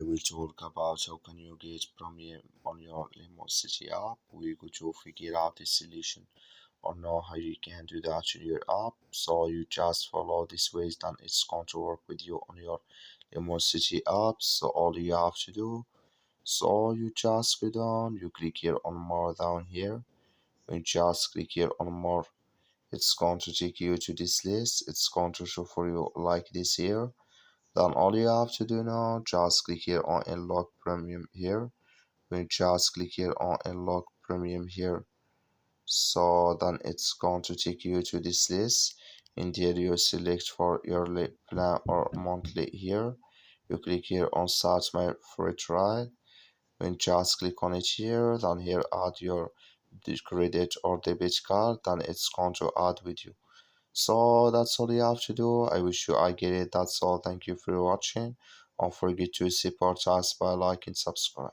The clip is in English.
will talk about how can you get premium on your Lumosity app. We're going to figure out the solution or know how you can do that in your app. So you just follow this ways, then it's going to work with you on your Lumosity app. So all you have to do, so you just go down, you click here on more down here. When you just click here on more, it's going to take you to this list. It's going to show for you like this here. Then all you have to do now, just click here on unlock premium here. When you just click here on unlock premium here, so then it's going to take you to this list. In there you select for yearly plan or monthly here. You click here on start my free trial. When you just click on it here, then here add your credit or debit card, then it's going to add with you. So that's all you have to do. I wish you I get it. That's all. Thank you for watching. Don't forget to support us by liking, subscribe.